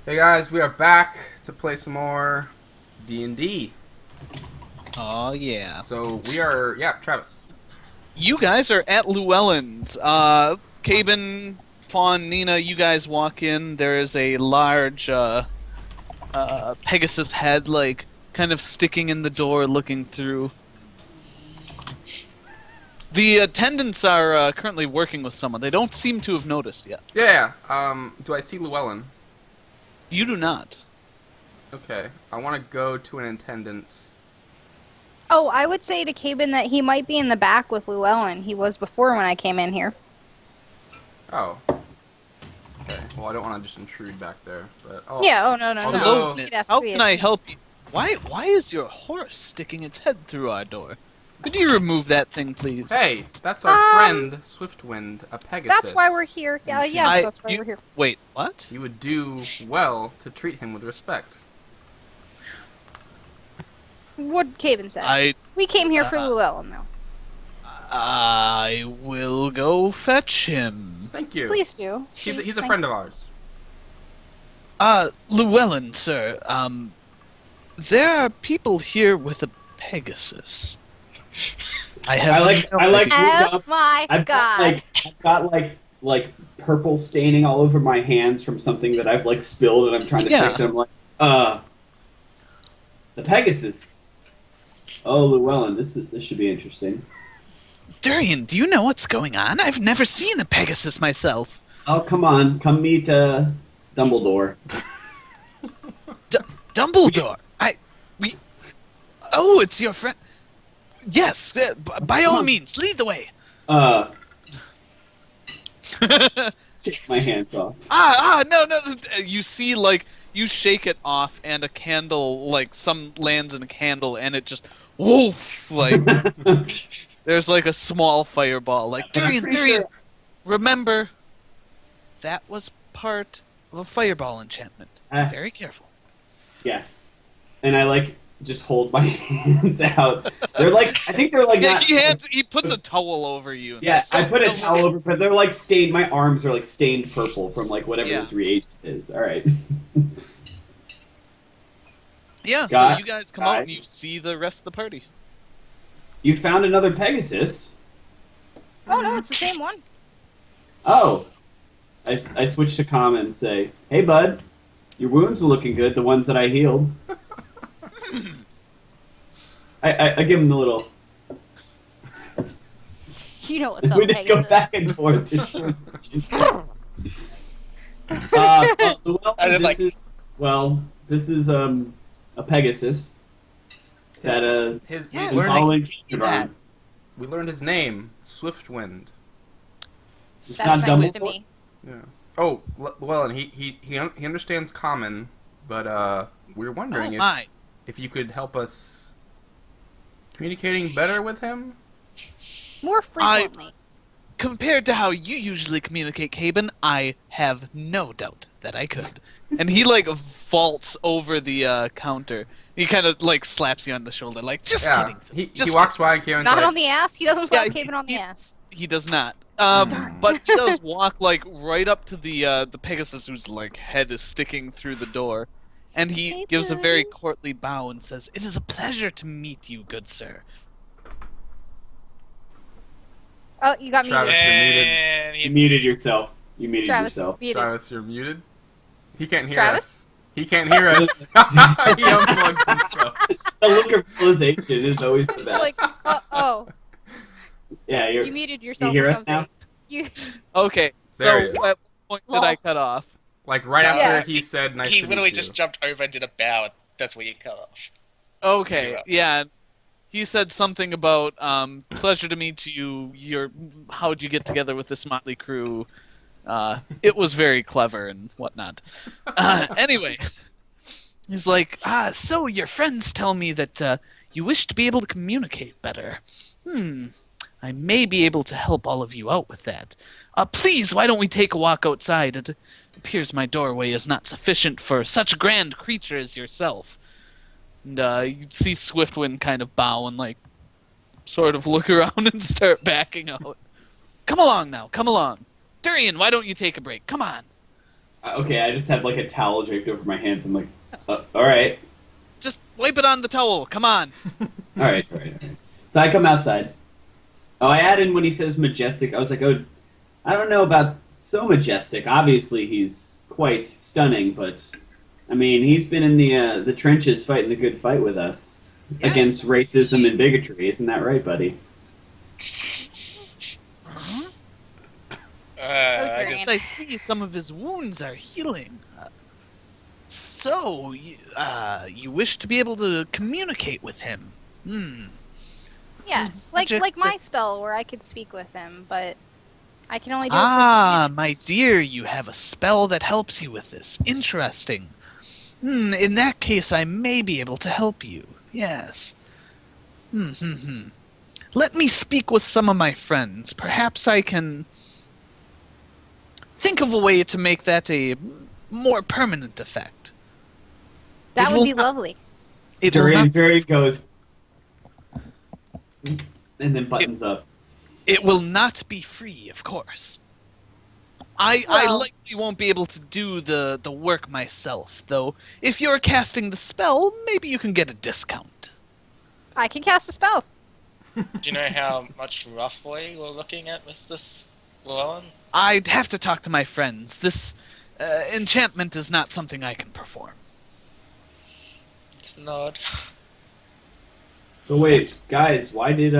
Hey guys, we are back to play some more D&D. Oh yeah. So we are, yeah, Travis. You guys are at Llewellyn's. Caben, Fawn, Nina, you guys walk in. There is a large Pegasus head, like, kind of sticking in the door looking through. The attendants are currently working with someone. They don't seem to have noticed yet. Yeah, do I see Llewellyn? You do not. Okay, I want to go to an attendant. Oh, I would say to Caben that he might be in the back with Llewellyn. He was before when I came in here. Oh. Okay, well I don't want to just intrude back there, but... Oh. Yeah, oh no, no, no. Hello. He'd Miss. have to How be can a- I help you? Why is your horse sticking its head through our door? Could you remove that thing, please? Hey, that's our friend, Swiftwind, a Pegasus. That's why we're here. Yeah, And yes, that's why we're here. Wait, what? You would do well to treat him with respect. What Caben said. I We came here for Llewellyn, though. I will go fetch him. Thank you. Please do. He's Please, a friend of thanks. ours. Llewellyn, sir, there are people here with a Pegasus. I have I like moved Oh up. my I've god. got like purple staining all over my hands from something that I've like spilled and I'm trying to Yeah. fix it. I'm like, the Pegasus. Oh, Llewellyn, this should be interesting. Durian, do you know what's going on? I've never seen a Pegasus myself. Oh, come on, come meet Dumbledore. Dumbledore. Oh, it's your friend. Yes, by all means, lead the way. Take my hands off. No. You see, like, you shake it off, and a candle, like, some lands in a candle, and it just, woof, like, there's, like, a small fireball. Like, But I'm Durian, pretty Durian, sure- remember, that was part of a fireball enchantment. Yes. Very careful. Yes, and I like just hold my hands out. They're like, I think they're like Yeah, not. he puts a towel over you. and Yeah, says, I put a "Don't towel look over, but they're like stained. My arms are like stained purple from like whatever Yeah. this reagent is. All right. Yeah, so Got- you guys come out and you guys. see the rest of the party. You found another Pegasus. Oh no, it's the same one. Oh, I switch to common and say, "Hey, bud, your wounds are looking good. The ones that I healed." I give him the little. You know what's up, We just go Pegasus. back and forth. Well, I just this like- this is a Pegasus that His, Yes, we, is I learned, following can see that. we learned his name, Swiftwind. It's That's not thanks to Dumbledore? me. Yeah. Oh, Llewellyn, he understands common, but we were wondering Oh my. if you could help us communicating better with him. More frequently. Compared to how you usually communicate, Caben, I have no doubt that I could. And he, like, vaults over the counter. He kind of, like, slaps you on the shoulder, like, just Yeah. kidding. Sir. He Just walks by and Karen's Not like, on the ass. He doesn't slap Yeah, Caben on the he- ass. He does not. Darn. But he does walk, like, right up to the Pegasus whose, like, head is sticking through the door. And he Hey, gives a very buddy. courtly bow and says, "It is a pleasure to meet you, good sir." Oh, you got Travis, muted. you're muted. And You he, muted yourself. You muted Travis, yourself. muted. Travis, you're muted. He can't hear Travis? us. He can't hear us. He unplugged himself. The look of realization is always the best. Like, oh, yeah, you muted yourself hear or us now? something. You, Okay, so There he is. at what point did I cut off? Like right Yeah. after he said, "Nice he to literally meet just you." jumped over and did a bow. And that's where you cut off. Okay, rough. yeah. He said something about pleasure to meet you. How'd you get together with this motley crew? It was very clever and whatnot. Anyway, he's like, so your friends tell me that you wish to be able to communicate better. I may be able to help all of you out with that. Please, why don't we take a walk outside? It appears my doorway is not sufficient for such a grand creature as yourself. And you see Swiftwind kind of bow and, like, sort of look around and start backing out. Come along now, come along. Durian, why don't you take a break? Come on. Okay, I just have like a towel draped over my hands. I'm like, all right, Just wipe it on the towel. Come on. all right, all right, all right. So I come outside. Oh, I add in when he says majestic. I was like, oh, I don't know about so majestic. Obviously, he's quite stunning, but I mean, he's been in the trenches fighting the good fight with us Yes, against racism and bigotry. Isn't that right, buddy? I Yes, just, I see some of his wounds are healing. So, you wish to be able to communicate with him? Hmm. This is Yes, magic like my that- spell where I could speak with him, but I can only do it for Ah, 3 my minutes. dear, you have a spell that helps you with this. Interesting. In that case, I may be able to help you. Yes. Let me speak with some of my friends. Perhaps I can think of a way to make that a more permanent effect. That It would will be not- lovely. It will not Durian goes, and then buttons up. It will not be free, of course. I Well- likely won't be able to do the work myself, though. If you're casting the spell, maybe you can get a discount. I can cast a spell. do you know how much roughly we're looking at with this Llewellyn? I'd have to talk to my friends. This enchantment is not something I can perform. Just nod. So wait, guys, why did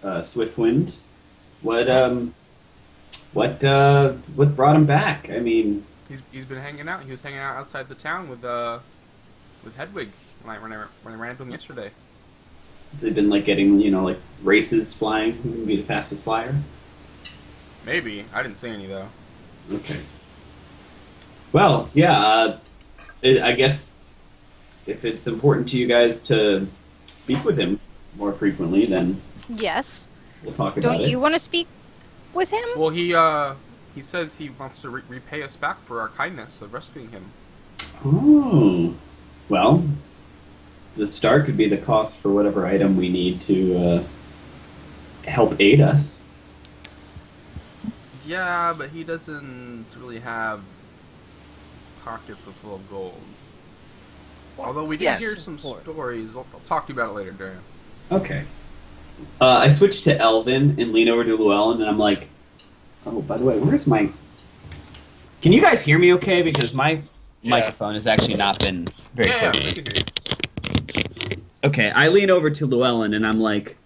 Swiftwind? What brought him back? I mean, He's been hanging out. He was hanging out outside the town with Hedwig when I ran into him yesterday. they've been like getting like races flying. Who can be the fastest flyer? Maybe I didn't see any though. Okay. Well, yeah. I guess if it's important to you guys to speak with him more frequently, then Yes. we'll talk about Don't it. you want to speak with him? Well, he says he wants to repay us back for our kindness of rescuing him. Oh, well, the star could be the cost for whatever item we need to help aid us. Yeah, but he doesn't really have pockets of full of gold. Although we did yes, hear some of course. stories. I'll talk to you about it later, Darian. Okay. I switch to Elvin and lean over to Llewellyn, and I'm like, oh, by the way, where's my... Can you guys hear me okay? Because my microphone has actually not been very Yeah, clear. we can hear you. Okay, I lean over to Llewellyn, and I'm like,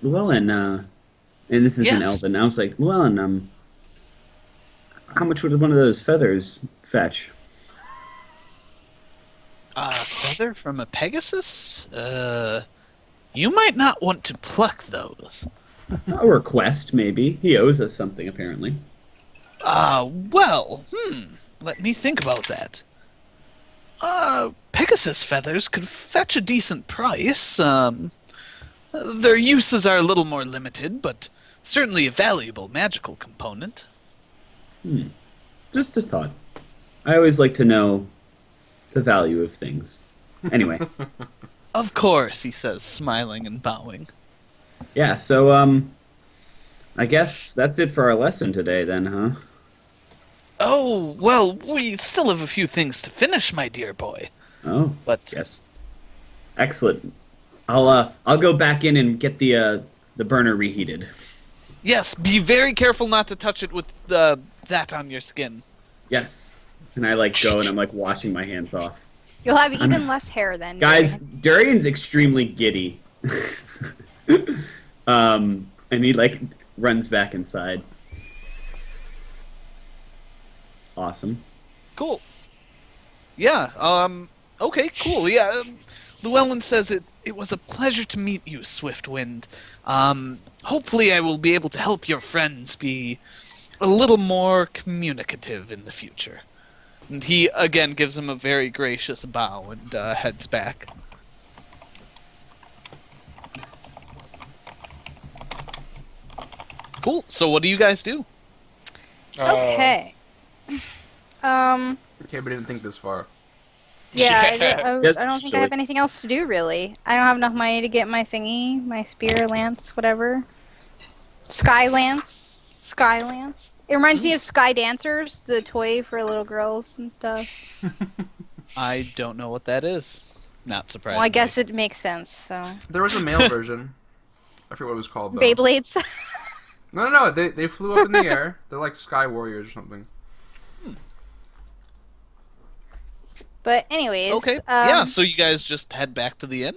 Llewellyn, and this is an Yes. Elvin. I was like, Llewellyn, how much would one of those feathers fetch? Feather from a Pegasus? You might not want to pluck those. A request, maybe. He owes us something, apparently. Let me think about that. Pegasus feathers could fetch a decent price. Their uses are a little more limited, but certainly a valuable magical component. Just a thought. I always like to know the value of things. Anyway, Of course, he says, smiling and bowing. yeah, so, I guess that's it for our lesson today, then, huh? Oh, well, we still have a few things to finish, my dear boy. Oh, But yes. Excellent. I'll go back in and get the burner reheated. yes, be very careful not to touch it with that on your skin. Yes. And I, go and I'm, washing my hands off. You'll have even less hair then. Guys, Darian. Durian's extremely giddy. And he, runs back inside. Awesome. Cool. Yeah, okay, cool, yeah. Llewellyn says it was a pleasure to meet you, Swiftwind. Hopefully I will be able to help your friends be a little more communicative in the future. And he, again, gives him a very gracious bow and heads back. Cool, so what do you guys do? Okay. Okay, but didn't think this far. Yeah, Yes, I don't think so I have anything else to do really. I don't have enough money to get my thingy, my spear lance, whatever. Sky lance. It reminds me of Sky Dancers, the toy for little girls and stuff. I don't know what that is. Not surprised. Well, I guess it makes sense. So There was a male version. I forget what it was called, though. Beyblades. No. They flew up in the air. They're like Sky Warriors or something. But anyways, Okay. Yeah. So you guys just head back to the inn.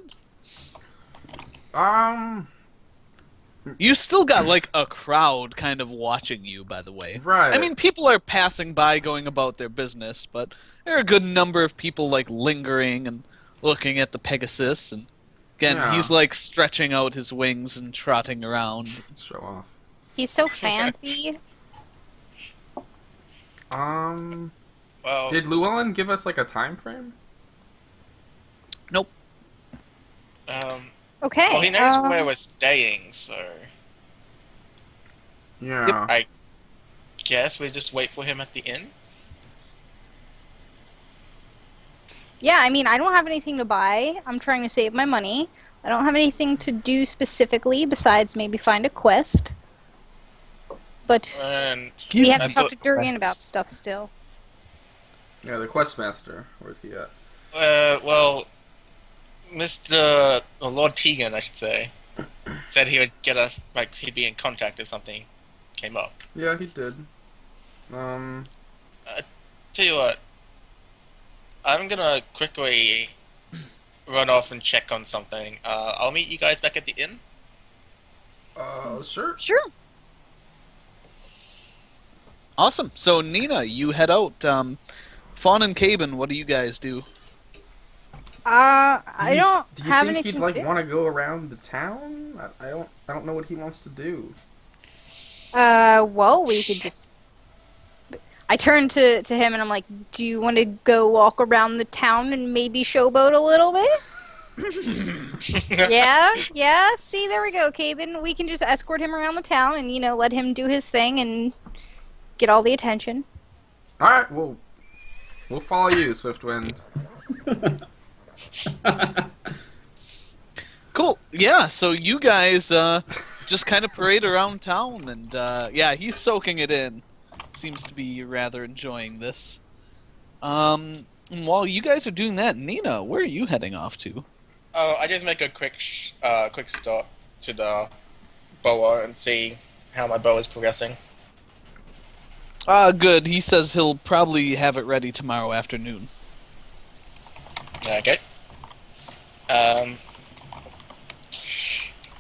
You still got like a crowd kind of watching you, by the way. Right. I mean, people are passing by, going about their business, but there are a good number of people like lingering and looking at the Pegasus. And again, Yeah. he's like stretching out his wings and trotting around. Show off. he's so fancy. Well, Did Llewellyn give us like a time frame? Nope. Okay. well, he knows where we're staying, so Yeah. I guess we just wait for him at the inn. Yeah, I mean, I don't have anything to buy. I'm trying to save my money. I don't have anything to do specifically besides maybe find a quest. But And we have to That's talk what- to Durian about stuff still. Yeah, the Questmaster. Where's he at? well, Mr. or Lord Tegan, I should say, said he would get us, like, he'd be in contact if something came up. Yeah, he did. Tell you what, I'm gonna quickly run off and check on something. I'll meet you guys back at the inn. Sure. Sure. Awesome. So Nina, you head out. Fawn and Caben, what do you guys do? I don't Do you have think anything he'd like to do. want to go around the town? I don't know what he wants to do. Well, we could just. I turn to him and I'm like, "Do you want to go walk around the town and maybe showboat a little bit?" Yeah. See, there we go, Caben. We can just escort him around the town and let him do his thing and get all the attention. All right, we'll follow you, Swiftwind. Cool. Yeah, so you guys just kind of parade around town, and yeah, he's soaking it in. Seems to be rather enjoying this. And while you guys are doing that, Nina, where are you heading off to? Oh, I just make a quick stop to the boa and see how my bow is progressing. Good. He says he'll probably have it ready tomorrow afternoon. Okay.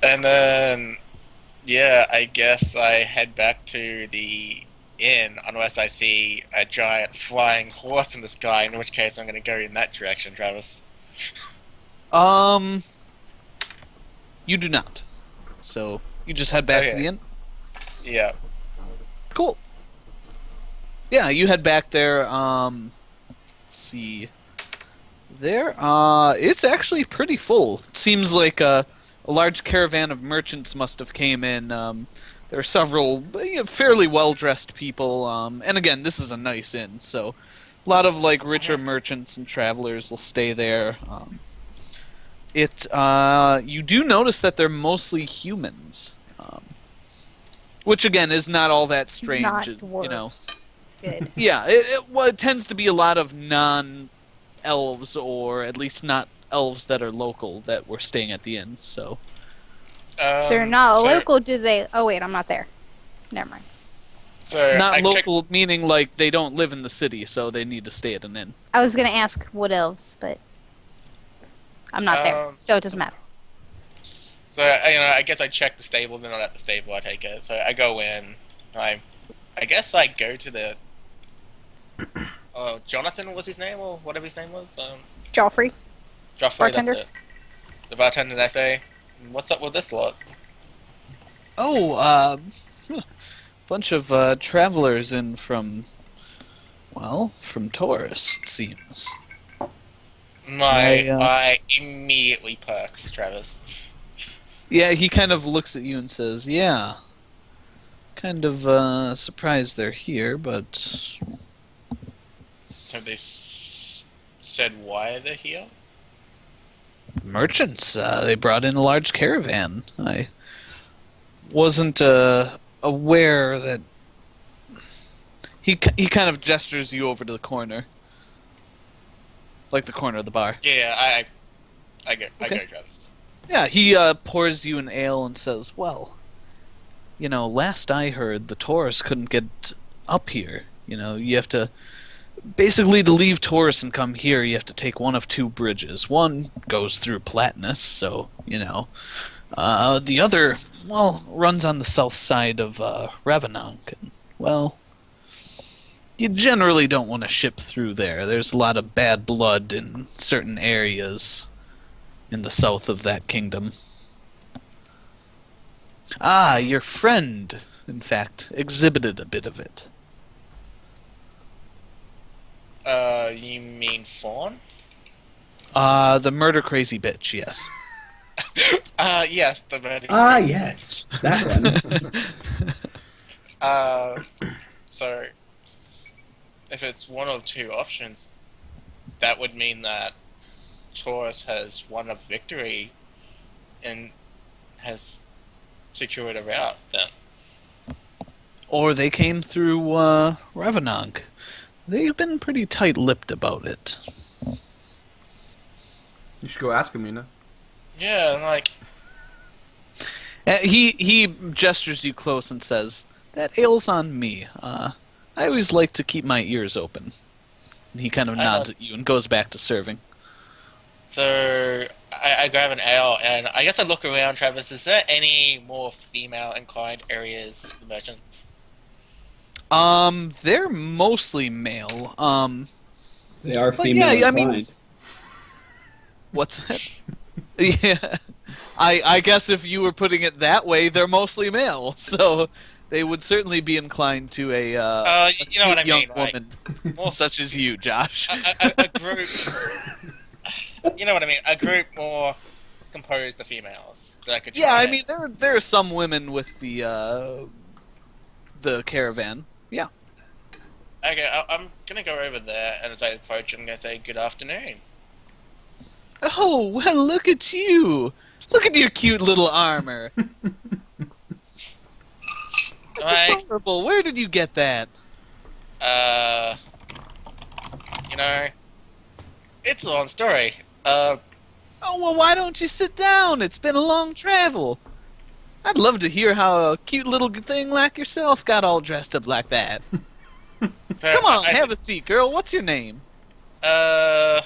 And then, yeah, I guess I head back to the inn unless I see a giant flying horse in the sky, in which case I'm going to go in that direction, Travis. You do not. So you just head back to Okay. the inn. Yeah. Cool. Yeah, you head back there. Let's see. There, it's actually pretty full. It seems like a large caravan of merchants must have came in. There are several fairly well-dressed people, and again, this is a nice inn, so a lot of like richer merchants and travelers will stay there. You do notice that they're mostly humans, which again is not all that strange. Not you dwarves. know. Good. Yeah, it tends to be a lot of non-elves, or at least not elves that are local that were staying at the inn. So They're not so- local, do they? Oh wait, I'm not there. Never mind. So not I local meaning like they don't live in the city, so they need to stay at an inn. I was gonna ask wood elves, but I'm not there, so it doesn't matter. So I guess I check the stable. They're not at the stable. I take it. So I go in. I guess I go to the. Jonathan was his name, or whatever his name was. Joffrey. Joffrey, Bartender? that's it. The bartender. And I say, "What's up with this lot?" Oh, bunch of travelers in from Taurus, it seems. My I, eye immediately perks, Travis. Yeah, he kind of looks at you and says, "Yeah, kind of surprised they're here, but." Have they said why they're here? Merchants. They brought in a large caravan. I wasn't aware that He kind of gestures you over to the corner, like the corner of the bar. Yeah, I go, Okay. Travis. Yeah, he pours you an ale and says, "Well, you know, last I heard, the Taurus couldn't get up here. You know, you have to basically to leave Taurus and come here. You have to take one of two bridges. One goes through Platinus, so you know." The other, well, runs on the south side of Ravenonk. And, well, you generally don't want to ship through there. There's a lot of bad blood in certain areas in the south of that kingdom. Ah, your friend, in fact, exhibited a bit of it. You mean Fawn? The murder-crazy bitch, yes. Yes, the murder. Ah, yes, that one. So, if it's one of two options, that would mean that Taurus has won a victory and has secured a route, then. Or they came through, Ravenonk. They've been pretty tight-lipped about it. You should go ask him, Mina. Yeah, like, He gestures you close and says, "That ail's on me. I always like to keep my ears open." And he kind of nods at you and goes back to serving. so I grab an ale and I guess I look around, Travis. Is there any more female inclined areas for the merchants? They're mostly male. They are But female yeah, I mean- inclined. What's that? Yeah. I guess if you were putting it that way, they're mostly male, so they would certainly be inclined to a You know what I young mean, right? woman More such as you, Josh. a group. You know what I mean? A group more composed of females that I could. Yeah, try I and- mean there are some women with the caravan. Yeah. Okay, I'm gonna go over there, and as I approach, I'm gonna say good afternoon. Oh, well, look at you. Look at your cute little armor. That's Like, adorable. Where did you get that? you know, it's a long story. Oh, well, why don't you sit down? It's been a long travel. I'd love to hear how a cute little thing like yourself got all dressed up like that. Come on, have a seat, girl. What's your name? And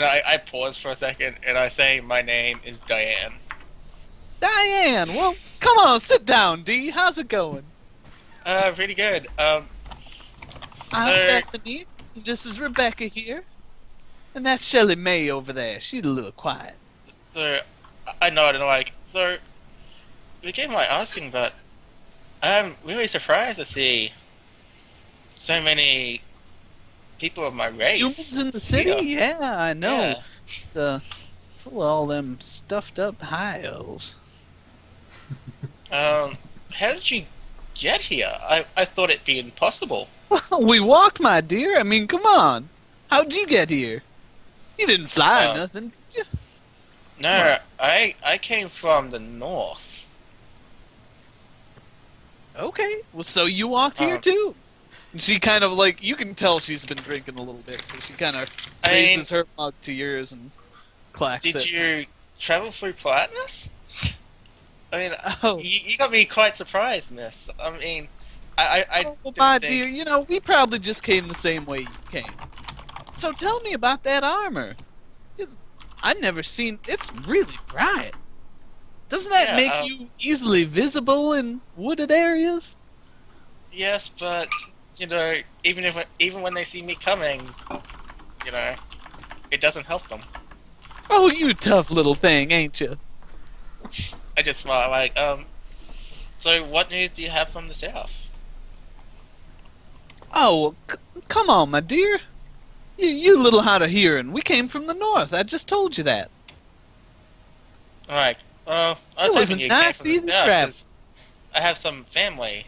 I pause for a second, and I say my name is Diane. Diane. Well, come on, sit down, Dee. How's it going? Really good. I'm So- Bethany. This is Rebecca here. And that's Shelley May over there. She's a little quiet. So I nod and I'm like, so forgive my asking, but I'm really surprised to see so many people of my race. Humans in the city? here. Yeah, I know. Yeah. It's full of all them stuffed up high elves. How did you get here? I thought it'd be impossible. We walked, my dear. I mean, come on. How'd you get here? You didn't fly or nothing, did you? No, I came from the north. Okay. Well, so you walked here too? And she kind of like, you can tell she's been drinking a little bit, so she kind of I mean- raises her mug to yours and clacks Did it. you travel through Platinus? I mean, Oh. you got me quite surprised, miss. I mean, I Oh, well, didn't my think- dear, you know, we probably just came the same way you came. So tell me about that armor. I've never seen... It's really bright. Doesn't that Yeah, make you easily visible in wooded areas? Yes, but you know, even when they see me coming, you know, it doesn't help them. Oh, you tough little thing, ain't you? I just smile like, so what news do you have from the south? Oh, well, come on, my dear. You little hard of hearing. We came from the north. I just told you that. Like, I It was was hoping a you nice, came from the easy south trap. 'cause I have some family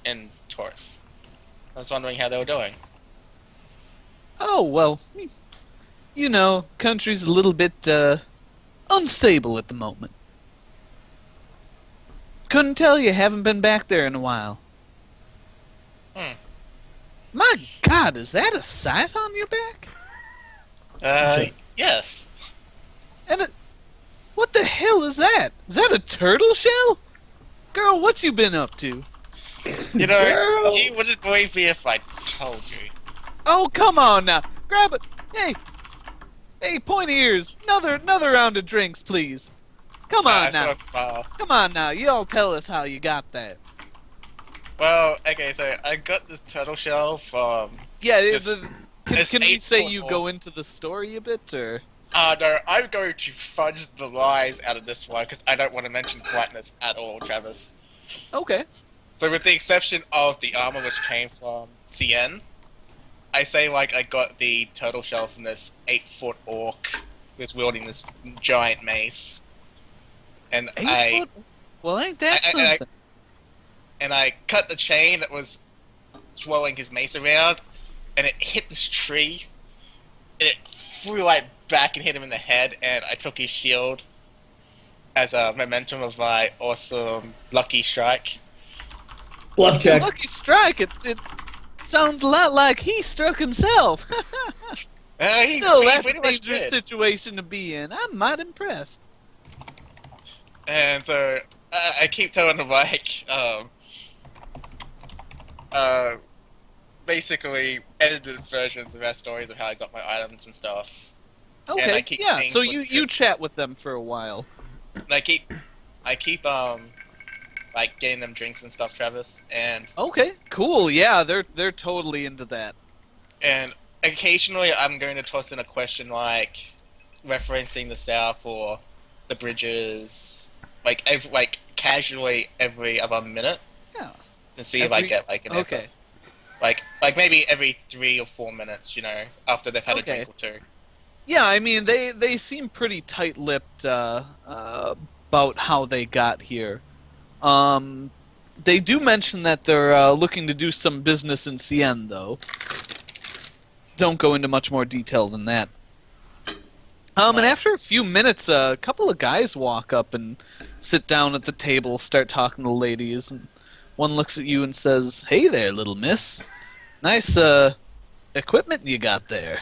in Taurus. I was wondering how they were doing. Oh, well, you know, country's a little bit, unstable at the moment. Couldn't tell you, haven't been back there in a while. My God, is that a scythe on your back? Yes. And what the hell is that? Is that a turtle shell? Girl, what you been up to? You know, Girl. you wouldn't believe me if I told you. Oh, come on now. Grab it. Hey, pointy ears. Another round of drinks, please. Come I on saw now. a smile. Come on now. You all tell us how you got that. Well, okay, so I got this turtle shell from... Yeah, It's- can it's we 8 say foot you long. go into the story a bit, or? No, I'm going to fudge the lies out of this one, because I don't want to mention flatness at all, Travis. Okay. So with the exception of the armor which came from CN, I say like I got the turtle shell from this 8-foot orc who was wielding this giant mace. And 8 foot? Well, ain't that I- something? I cut the chain that was swirling his mace around, and it hit this tree, and it flew right back and hit him in the head, and I took his shield as a momentum of my awesome lucky strike. Bluff check. Lucky strike. It sounds a lot like he struck himself. He Still, that's a pretty much dangerous did. situation to be in. I'm not impressed. And so I keep telling the Mike, basically edited versions of our stories of how I got my items and stuff. Okay, I keep yeah. paying So for you trips. chat with them for a while. And I keep like getting them drinks and stuff, Travis, and Okay, cool. Yeah, they're totally into that. occasionally I'm going to toss in a question like referencing the South or the bridges, like casually every other minute. Yeah. And see if I Every- get like an answer. Okay. Like maybe every 3 or 4 minutes, you know, after they've had a Okay. drink or two. Yeah, I mean they seem pretty tight-lipped about how they got here. They do mention that they're looking to do some business in Cien, though. Don't go into much more detail than that. And after a few minutes, a couple of guys walk up and sit down at the table, start talking to ladies, and one looks at you and says, "Hey there, little miss. Nice equipment you got there.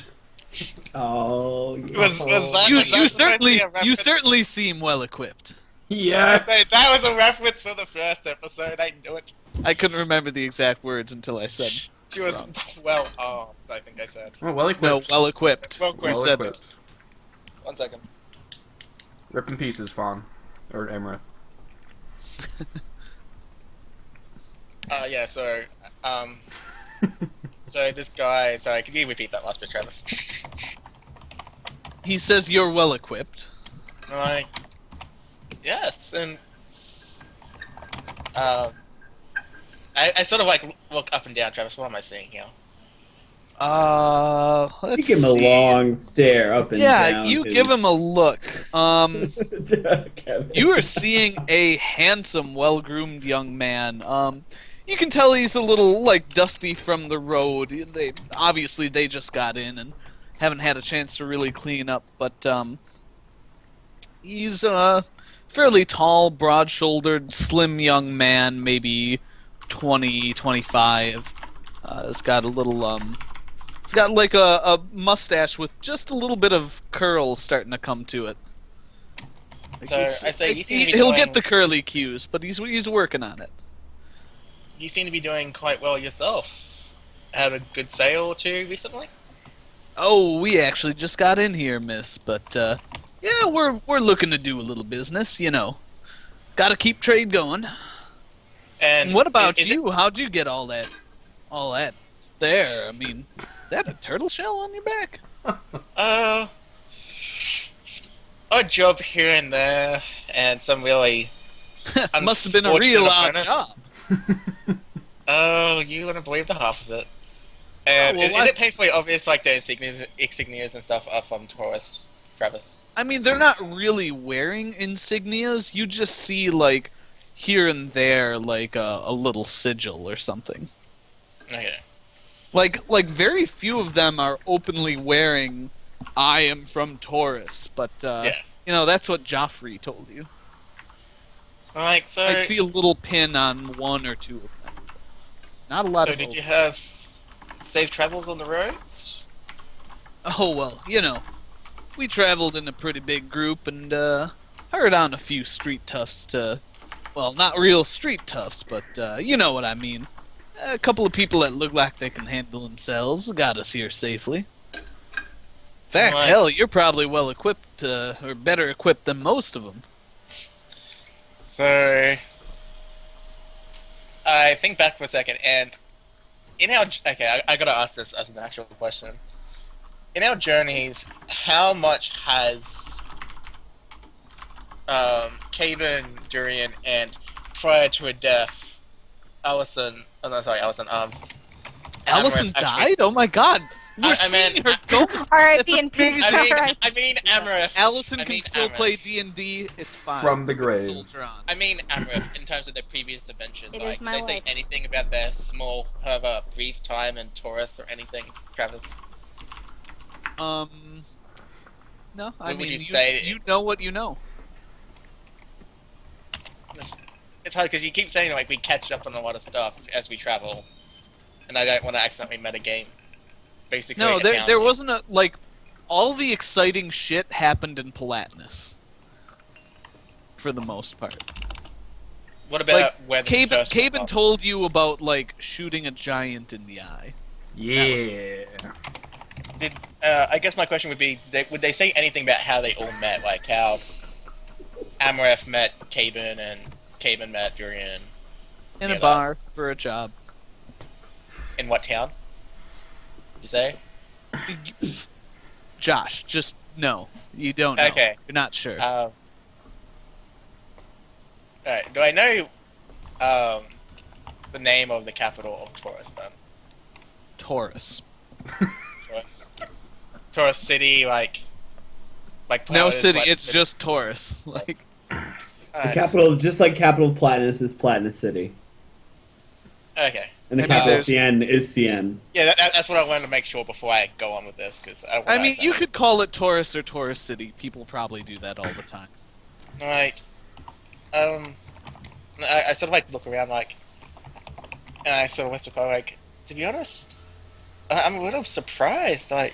Oh, Was that You was that supposed to certainly be a reference? you certainly seem well equipped." Yes. That was a reference for the first episode. I knew it. I couldn't remember the exact words until I said, She was well armed. I think I said. Oh, well "No, equipped. well equipped." Well You equipped. Well said equipped. 1 second. Rip in pieces, Fawn. Or Emra. Yeah. So this guy. Sorry, can you repeat that last bit, Travis? He says you're well equipped. Like, yes, and I sort of like look up and down, Travis. What am I seeing here? You Let's give him a see. long stare up and Yeah, down. you give him a look. Kevin. You are seeing a handsome, well-groomed young man. You can tell he's a little like dusty from the road. They just got in and haven't had a chance to really clean up, but he's a fairly tall, broad-shouldered, slim young man, maybe 20, 25. He's got a little he's got like a mustache with just a little bit of curl starting to come to it. Like, So, it's- I say you seem to be he'll doing- get the curly cues, but he's working on it. You seem to be doing quite well yourself. Had a good sale or two recently. Oh, we actually just got in here, miss, but yeah, we're looking to do a little business, you know. Got to keep trade going. And What about is it- you? How'd you get all that there? I mean, is that a turtle shell on your back? odd job here and there, and some really. Must have been a real odd unfortunate job. Oh, you wouldn't believe the half of it. And Oh, well, is what- it painfully obvious, like the insignias and stuff are from Taurus, Travis? I mean, they're not really wearing insignias. You just see, like, here and there, like, a little sigil or something. Okay. Like very few of them are openly wearing "I am from Taurus," but Yeah. you know that's what Joffrey told you. Like, so. I see a little pin on one or two of them. Not a lot So of did hope. you have safe travels on the roads? Oh, well, we traveled in a pretty big group and hired on a few street toughs to, well, not real street toughs, but you know what I mean. A couple of people that look like they can handle themselves got us here safely. In fact, Right. hell, you're probably well equipped, or better equipped than most of them. So I think back for a second, and in our I gotta ask this as an actual question. In our journeys, how much has Caden, Durian, and prior to her death, Allison? Oh no, sorry, Allison. Allison Amaranth actually- died? Oh my god! We're I seeing meant- her ghost! R.I.P. That's in peace. amazing. I mean Amaranth. Allison I can mean still Amaranth. play D&D, it's fine. From the Put a grave. soldier on. I mean Amaranth, in terms of their previous adventures. It like, is my did they say life. anything about their small, however, brief time in Taurus or anything, Travis? No, I What would mean, you say- you know what you know. It's hard because you keep saying like we catch up on a lot of stuff as we travel, and I don't want to accidentally metagame. Basically, No, there accounting. wasn't a, like, all the exciting shit happened in Palatinus. For the most part. What about like, where the Caben first one- told you about, like, shooting a giant in the eye. Yeah. Did I guess my question would be: would they say anything about how they all met? Like how Amareth met Caben and Caben met Durian In Yeah, a bar for a job. in what town? You say? Josh, just no. You don't know. Okay. You're not sure. Alright, do I know the name of the capital of Taurus then? Taurus. Taurus City, like No Palatis, city, like, it's just Taurus. Like, The Alright, capital, just like capital of Platinus is Platinus City, okay. and the Maybe capital of there's- Cien is Cien. Yeah, that's what I wanted to make sure before I go on with this, because I don't I wanna mean, you accidentally- could call it Taurus or Taurus City. People probably do that all the time. Like, I sort of like look around like, and I sort of whisper, like, to be honest, I'm a little surprised. Like,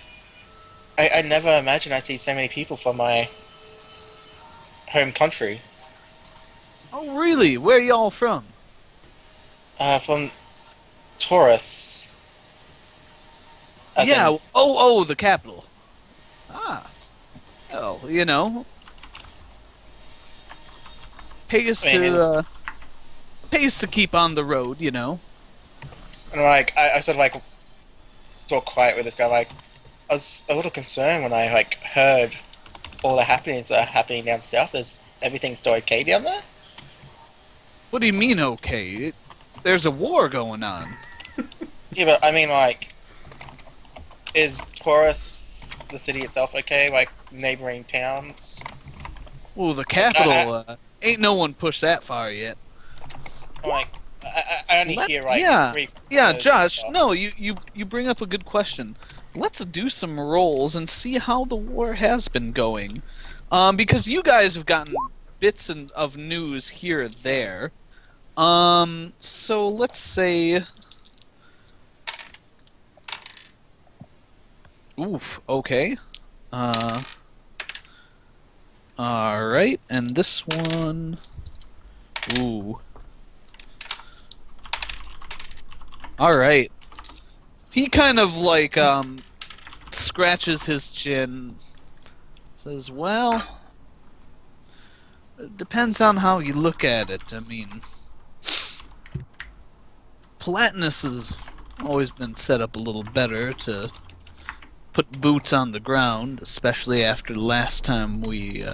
I never imagined I'd see so many people from my home country. Oh, really? Where y'all from? From Taurus. As Yeah. in- Oh, the capital. Ah. Oh, pays I mean, to pays to keep on the road. and like, I sort of like still quiet with this guy. Like, I was a little concerned when I like heard all the happenings that are happening down south. Is everything still okay down there? What do you mean? Okay, there's a war going on. Yeah, but I mean, like, is Taurus, the city itself, okay? Like, neighboring towns? Well, the capital ain't no one pushed that far yet. Like, I only hear, like, yeah, brief yeah, rumors and Josh. stuff. No, you bring up a good question. Let's do some rolls and see how the war has been going, because you guys have gotten bits of news here and there. So let's say. Oof. Okay. Alright, and this one. Ooh. Alright. He kind of like, scratches his chin. Says, well. It depends on how you look at it. I mean. Palatinus has always been set up a little better to put boots on the ground, especially after the last time we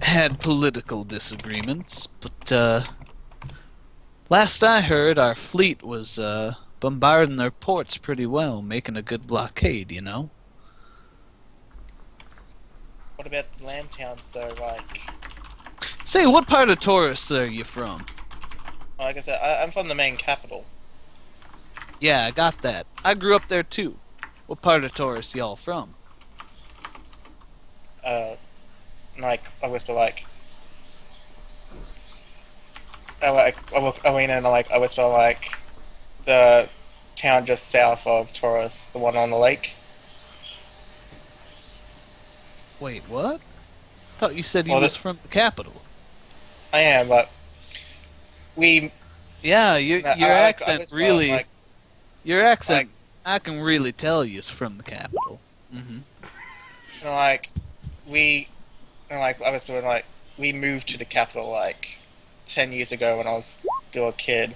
had political disagreements. But last I heard, our fleet was bombarding their ports pretty well, making a good blockade, What about the land towns, though? Like, Say, what part of Taurus are you from? like I said, I'm from the main capital. Yeah, I got that. I grew up there too. What part of Taurus y'all from? Like, I whisper, like, I whisper, like, the town just south of Taurus, the one on the lake. Wait, what? Thought you said he Well, was that- from the capital. I am, but we. Yeah, your I accent was, really. like, Your accent, I can really tell you it's from the capital. Mm-hmm. I was doing like we moved to the capital like 10 years ago when I was still a kid.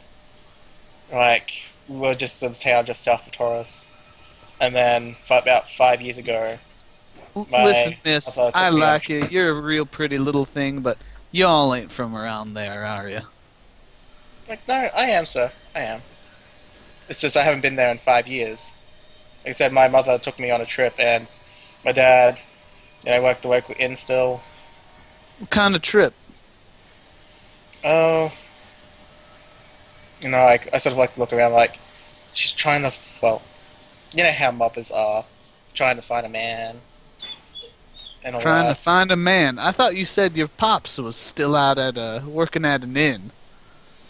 Like we were just in the town just south of Taurus, and then about 5 years ago. Listen, miss, thought it I took me like off. you. You're a real pretty little thing, but y'all ain't from around there, are you? Like, no, I am, sir. I am. It's just I haven't been there in 5 years. Like I said, my mother took me on a trip, and my dad, I work the local inn still. What kind of trip? Oh, like I sort of like look around, like she's trying to. Well, you know how mothers are, trying to find a man, and all Trying that. to find a man. I thought you said your pops was still out at working at an inn.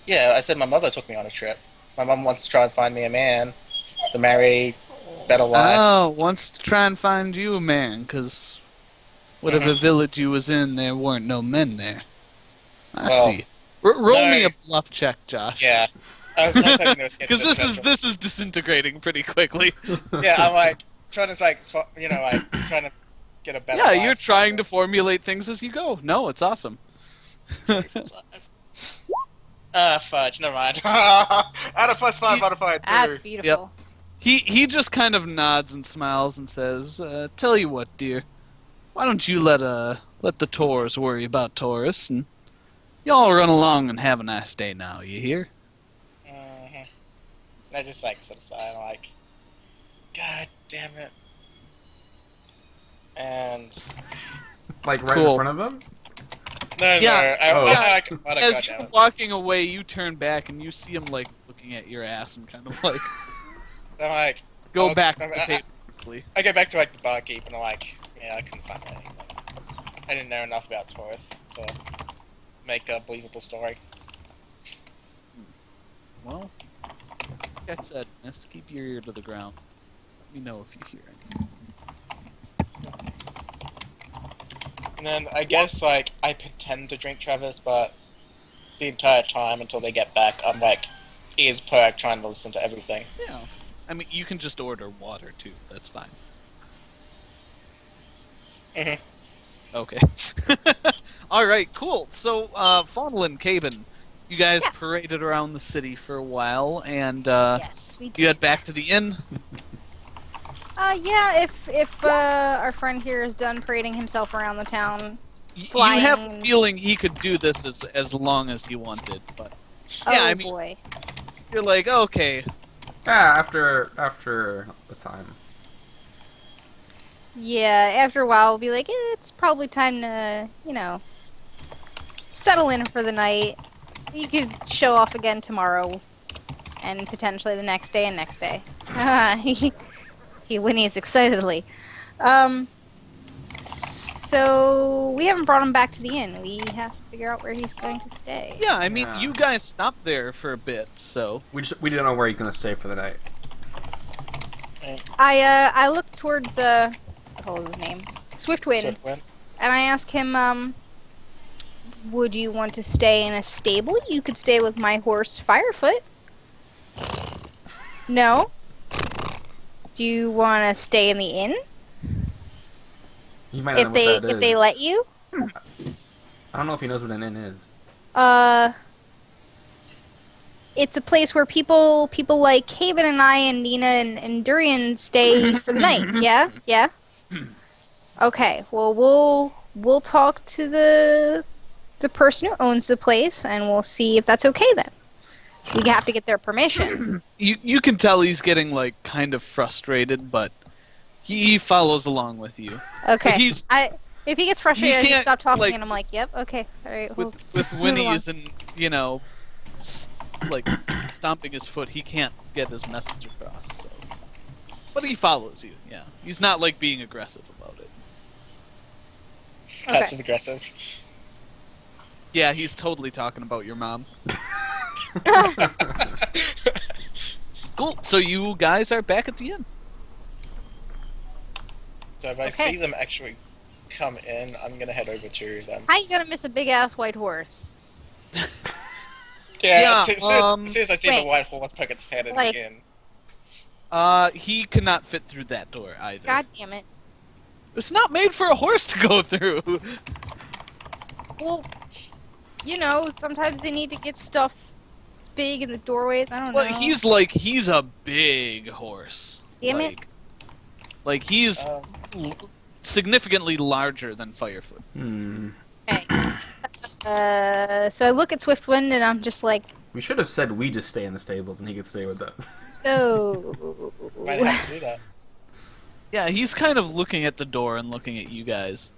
Yeah, I said my mother took me on a trip. My mom wants to try and find me a man to marry, better life. Oh, wants to try and find you a man, 'cause whatever village you was in, there weren't no men there. I Well, see. Roll me no. a bluff check, Josh. Yeah. I was hoping it would get Because to the this is disintegrating pretty quickly. Yeah, I'm like trying to like trying to get a better. Yeah, life. you're trying to formulate things as you go. No, it's awesome. Fudge. Never mind. Out of +5 out of 5. That's beautiful. He just kind of nods and smiles and says, "Tell you what, dear, why don't you let the Taurus worry about Taurus, and y'all run along and have a nice day now. You hear?" I just like sort of sigh, I'm like, God damn it. And Like right Cool. in front of him? no, Yeah. As God you're damn it. walking away, you turn back and you see him like looking at your ass and kind of like I'm like, go Oh, back to I- the table quickly. I go back to like the barkeep and I'm like, yeah, I couldn't find anything. I didn't know enough about Taurus to make a believable story. Well, like I said, just keep your ear to the ground. Let me know if you hear anything. And then I guess like I pretend to drink Travis, but the entire time until they get back, I'm like ears perked, trying to listen to everything. Yeah. I mean, you can just order water too. That's fine. Mhm. Okay. All right. Cool. So, Faunal and Caben, you guys Yes. paraded around the city for a while, and Yes, we you do. head back to the inn. Yeah, if our friend here is done parading himself around the town. You have Flying. a feeling he could do this as long as he wanted, but Oh yeah, I mean, boy. you're like, okay, Yeah, after a time. Yeah, after a while we'll be like, it's probably time to, settle in for the night. You could show off again tomorrow, and potentially the next day and next day. He whinnies excitedly. So we haven't brought him back to the inn. We have to figure out where he's going to stay. yeah. I mean, Yeah. you guys stopped there for a bit, so We didn't know where he's gonna stay for the night. I look towards what was his name? Swiftwind. Swiftwind. And I ask him, would you want to stay in a stable? You could stay with my horse, Firefoot. No? Do you want to stay in the inn? He might not If know they what that if they is. let you? I don't know if he knows what an inn is. It's a place where people like Haven and I and Nina and Durian stay for the night. Yeah? Yeah? Okay. Well, we'll talk to the person who owns the place and we'll see if that's okay then. We have to get their permission. you can tell he's getting like kind of frustrated, but he follows along with you. Okay. He's- If he gets frustrated, I just can't, stop talking like- and I'm like, yep, okay, all right. Well, With just move along. whinnies and like stomping his foot, he can't get his message across. So, but he follows you. Yeah, he's not like being aggressive about it. Okay. Passive aggressive. Yeah, he's totally talking about your mom. Cool. So you guys are back at the inn. So if I Okay. see them actually come in, I'm gonna head over to them. How you gonna miss a big ass white horse? Yeah, as soon as I see the wait. white horse poke its head in Like- the inn. He cannot fit through that door either. God damn it. It's not made for a horse to go through. Well, you know, sometimes they need to get stuff that's big in the doorways. I don't Well, know. he's a big horse. Damn it. Like he's Um, significantly larger than Firefoot. Okay. So I look at Swiftwind and I'm just like, We should have said we just stay in the stables and he could stay with us. so. might have to do that. Yeah, he's kind of looking at the door and looking at you guys.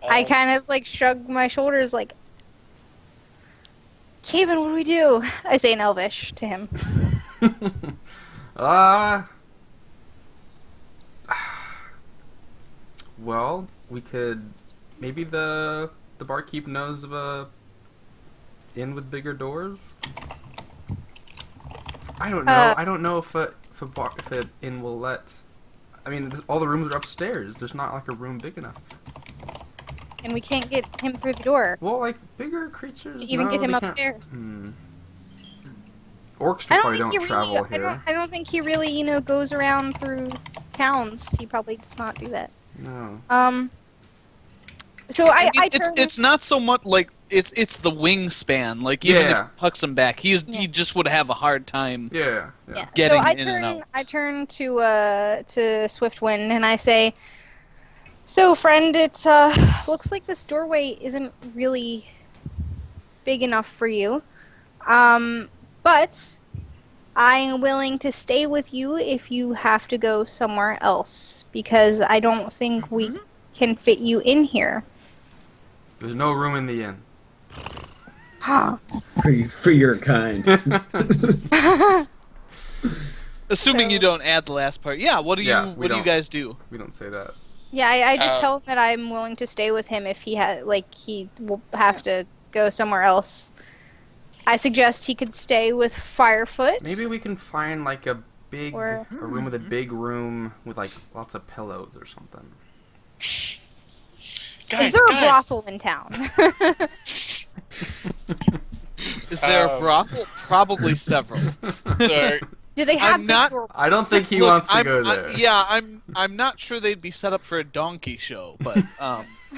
I kind of like shrug my shoulders, like, Kevin, what do we do? I say in Elvish to him. Well, we could. Maybe the barkeep knows of a inn with bigger doors. I don't know. I don't know if an inn will let. I mean, all the rooms are upstairs. There's not like a room big enough. And we can't get him through the door Well, like bigger creatures. to even no, get him they can't- upstairs. Orcs I don't probably think don't he travel really. here. I don't think he really, goes around through towns. He probably does not do that. No. So I mean, turn. it's not so much like it's the wingspan. Like even Yeah. if it tucks him back, he just would have a hard time. Yeah. Yeah. Getting so I in turn. and out. I turn to Swiftwind and I say, "So, friend, it looks like this doorway isn't really big enough for you, but I am willing to stay with you if you have to go somewhere else because I don't think we can fit you in here." There's no room in the inn. Huh. For your kind. Assuming you So- don't add the last part. Yeah. What do you Yeah, we What do you don't. guys do? We don't say that. Yeah, I just Oh. tell him that I'm willing to stay with him if he he will have to go somewhere else. I suggest he could stay with Firefoot. Maybe we can find like a big Or- a room with a big room with like lots of pillows or something. Guys, Is there a guys, brothel in town? Is there a Um, brothel? Probably several. So, Do they have I'm not- big doors? I don't think he Look, wants to I'm- go I'm- there. yeah, I'm not sure they'd be set up for a donkey show, but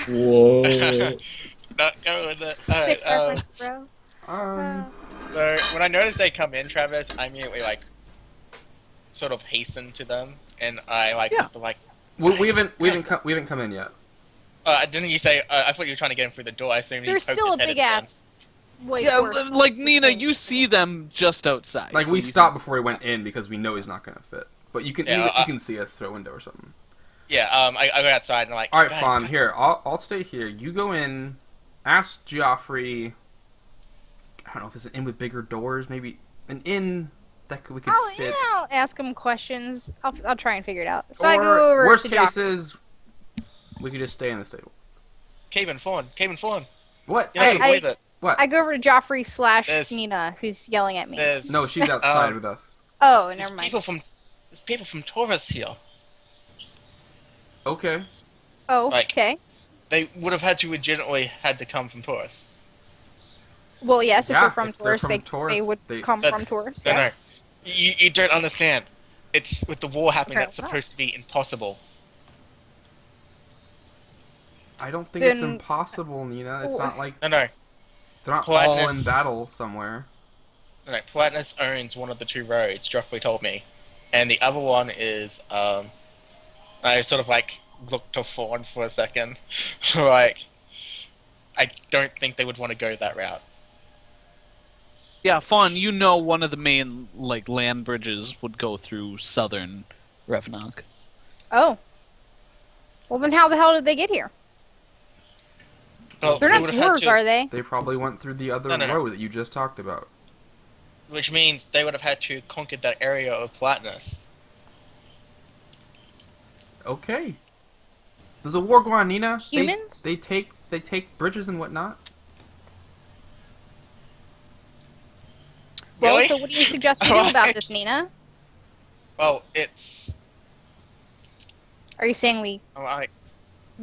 Whoa. not go with it. Alright, Sick reference, bro. so when I notice they come in, Travis, I immediately sort of hasten to them, and I Yeah. whisper like, we haven't guys. come in yet. Didn't you say? I thought you were trying to get him through the door. I assumed There's he poked still a his head big in. ass white yeah, horse. like Nina, you see them just outside. Like so we you stopped before he went in because we know he's not gonna fit. But you can Yeah, you can see us through a window or something. Yeah, I go outside and I'm like, All right, guys, Fawn. guys. Here, I'll stay here. You go in. Ask Geoffrey. I don't know if it's an inn with bigger doors. Maybe an inn that we could fit. I'll ask him questions. I'll try and figure it out. So Or I go over worst to Jock. cases, we could just stay in the stable. Caven Fawn. What? You're not Hey, gonna believe it. what? I go over to Joffrey / There's- Nina, who's yelling at me. There's No, she's outside Um, with us. Oh, there's never mind. people from Taurus here. Okay. Oh, like- okay. They would have had to legitimately had to come from Taurus. Well, yes, if Yeah, they're from if they're Taurus, from they Taurus, would they- come But- from Taurus. No, Yes. no, you don't understand. It's with the war happening. That's Apparently not. supposed to be impossible. I don't think it's Then- impossible, Nina. It's not like No, they're not all in Politeness. battle somewhere. No, Platinus owns one of the two roads. Joffrey told me, and the other one is I sort of looked to Fawn for a second, I don't think they would want to go that route. Yeah, Fawn, you know one of the main land bridges would go through southern Revenant. Oh. Well, then how the hell did they get here? Well, They're they not would have had dwarves, to- are they? They probably went through the other No. road that you just talked about. Which means they would have had to conquer that area of Platinus. Okay. There's a war going on, Nina. Humans? They take bridges and whatnot. Well, Really? so what do you suggest we do about this, Nina? Well, it's Are you saying we, like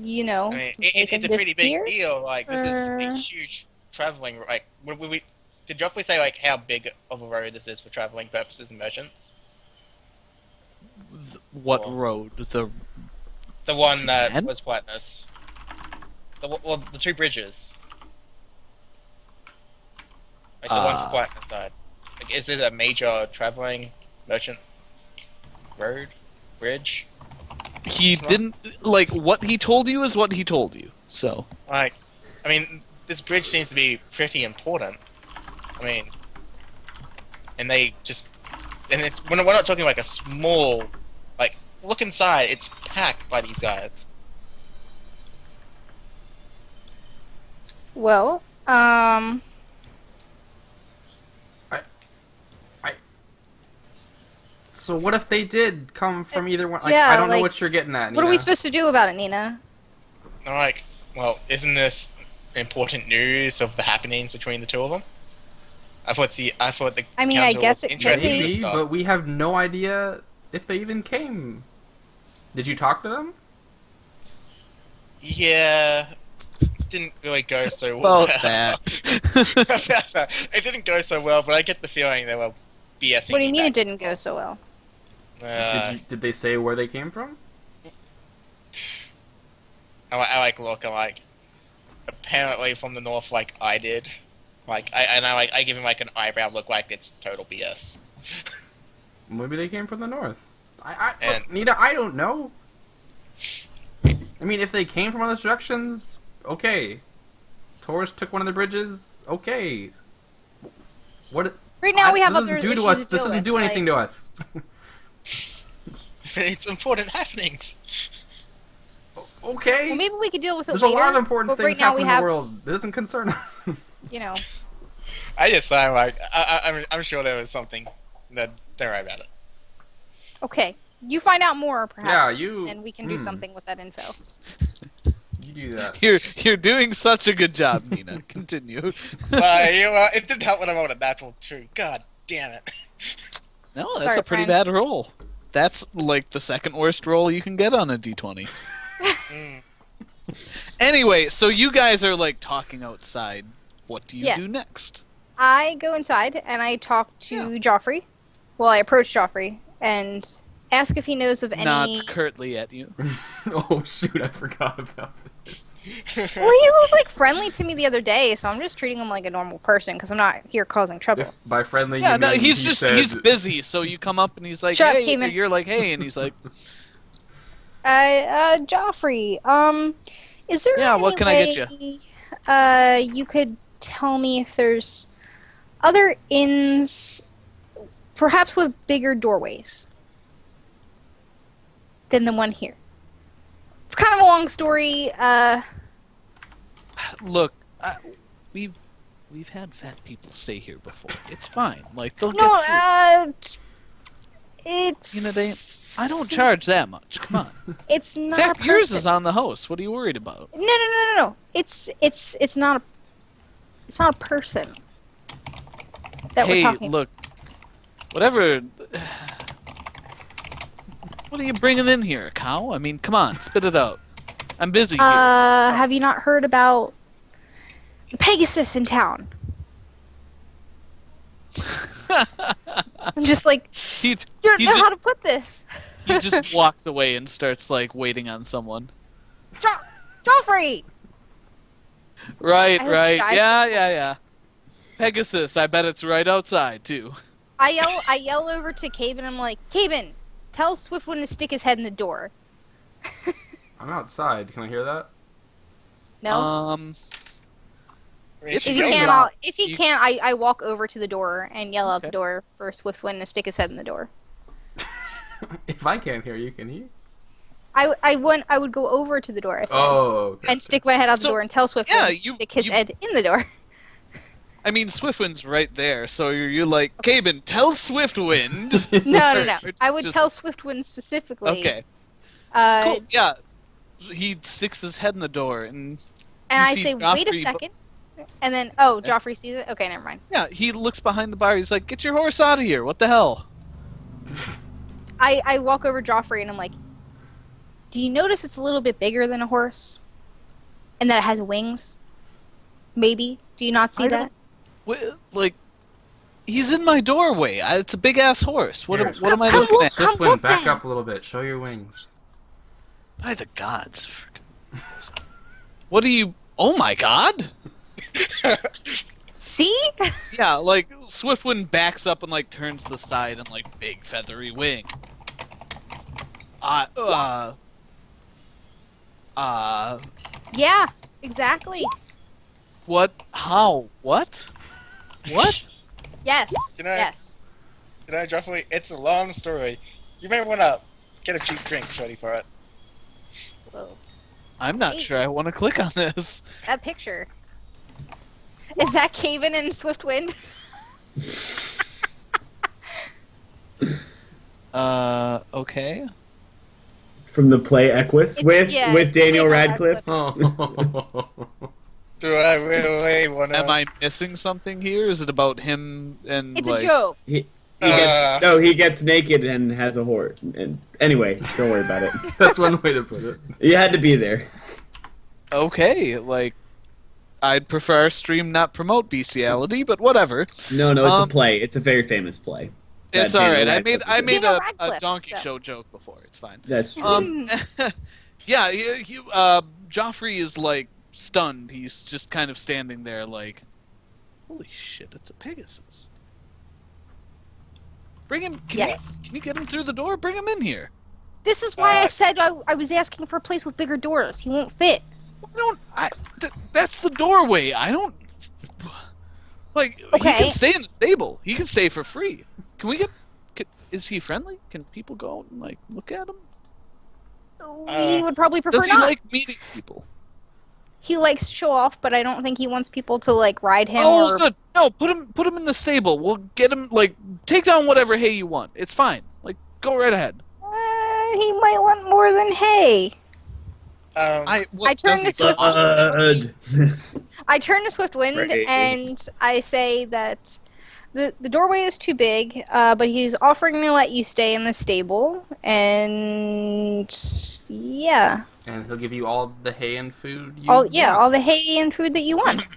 you know, I mean, make it's him a pretty disappear? big deal. Like this is a Uh. huge traveling. Like did Joffrey say like how big of a road this is for traveling purposes and merchants? What Cool. road? The The one that Sand? was flatness. The two bridges. Like the one for flatness side. Like, is it a major traveling merchant road bridge? he didn't like what he told you is what he told you. So Like, I mean, this bridge seems to be pretty important. I mean, and they just, and it's we're not talking like a small, like look inside, it's packed by these guys. Well, So what if they did come from either one? Like, yeah, I don't know like, what you're getting at, what are we Nina. supposed to do about it, Nina? I'm like, well, isn't this important news of the happenings between the two of them? I thought the I mean, I council guess was it could interested in be. this Maybe, stuff. but we have no idea if they even came. Did you talk to them? Yeah, it didn't really go so well. about that. It didn't go so well, but I get the feeling they were BSing. What do you me mean it back didn't as go well. so well? Did they say where they came from? I like look. I'm like, apparently from the north, like I did. Like I give him like an eyebrow look, like it's total BS. Maybe they came from the north. And- Look, Nina, I don't know. I mean, if they came from other directions, okay. Taurus took one of the bridges, okay. What? Right now we have this other doesn't do to issues us. to This deal doesn't with, do anything like- to us. It's important happenings. Okay. Well, maybe we could deal with it There's later. a lot of important but things right now we happening in have, the world. It doesn't concern us. you know. I just thought like I'm sure there was something that they're right about it. Okay, you find out more, perhaps. you- And we can do something with that info. You do that. You're doing such a good job, Nina. Continue. So it didn't help when I rolled a natural 2. God damn it. No, that's Sorry, a pretty friend. bad roll. That's like the second worst roll you can get on a d20. Mm. Anyway, so you guys are like talking outside. What do you Yeah. do next? I go inside and I talk to Joffrey. Well, I approach Joffrey and ask if he knows of any. Nods curtly at you. Oh shoot! I forgot about this. Well, he was like friendly to me the other day, so I'm just treating him like a normal person because I'm not here causing trouble. If by friendly, Yeah, you no, mean he's he just said, he's busy. So you come up and he's like, Shut up, "Hey," Keeman. you're like, "Hey," and he's like, Joffrey, is there Yeah, any what can I get way, you could tell me if there's other inns, perhaps with bigger doorways than the one here? It's kind of a long story. "Look, we've had fat people stay here before. It's fine. Like they'll No, get through. it's. You know, I don't charge that much. Come on. It's In not. fact, a yours person. is on the host. What are you worried about? No. It's not a. It's not a person. That we're Hey, talking. look, whatever. What are you bringing in here, a cow? I mean, come on, spit it out. I'm busy here. Have you not heard about the Pegasus in town? I'm just like, he don't he know just- how to put this. he just walks away and starts like waiting on someone. Joffrey! Right, I hope you right. guys- Yeah. Pegasus, I bet it's right outside too. I yell over to Caven. I'm like, Caven, tell Swiftwind to stick his head in the door. I'm outside. Can I hear that? No. I mean, if she you goes can't, out. if he you- can't, I walk over to the door and yell out the Okay. door for Swiftwind to stick his head in the door. If I can't hear you, can he? I would go over to the door. I said, Oh. Okay. and stick my head out the So, door and tell Swiftwind yeah, to you- stick his you- head in the door. I mean, Swiftwind's right there, so you're like, Caben, tell Swiftwind. No. It's I would just- tell Swiftwind specifically. Okay, Uh, cool. Yeah, he sticks his head in the door, and And You I see say, wait a Joffrey, second. And then, oh, Joffrey sees it? Okay, never mind. Yeah, he looks behind the bar. He's like, "Get your horse out of here! What the hell?" I walk over Joffrey and I'm like, do you notice it's a little bit bigger than a horse? And that it has wings? Maybe? Do you not see I that? Like, he's in my doorway. It's a big ass horse. What Here, am I come looking look, at? come- Swiftwind, back then. up a little bit. Show your wings. By the gods. What do you... Oh my god! See? Yeah, like, Swiftwind backs up and, like, turns to the side and, like, big feathery wing. Yeah, exactly. What? How? What? What? Yes, You know- yes. You know, Joffrey, it's a long story. You may want to get a few drinks ready for it. Whoa. I'm not Hey. sure I want to click on this. That picture. Is that Caven and Swiftwind? Okay. It's from the play Equus it's- with it's Daniel Radcliffe. Oh. Do I really want to? Am I missing something here? Is it about him and, It's like... a joke. He gets naked and has a horse. And anyway, don't worry about it. That's one way to put it. You had to be there. Okay, like... I'd prefer our stream not promote bestiality, but whatever. No, it's a Um, play. It's a very famous play. It's That alright. Daniel I made Daniel a Radcliffe, donkey so. show joke before. It's fine. That's true. Yeah, Joffrey is, like, stunned. He's just kind of standing there like, holy shit, it's a Pegasus. Bring him, Yes. can you get him through the door? Bring him in here. This is why I said I was asking for a place with bigger doors. He won't fit. That's the doorway. I don't, like, he Okay. can stay in the stable. He can stay for free. Can we is he friendly? Can people go out and, like, look at him? He would probably prefer Does he not. like meeting people? He likes to show off, but I don't think he wants people to like ride him Oh, or good. No, put him in the stable. We'll get him, like, take down whatever hay you want. It's fine. Like, go right ahead. He might want more than hay. I I turn does to he- Swiftwind. I turn to Swiftwind Right. and I say that the doorway is too big, but he's offering to let you stay in the stable, and yeah, And he'll give you all the hay and food you all want. the hay and food that you want.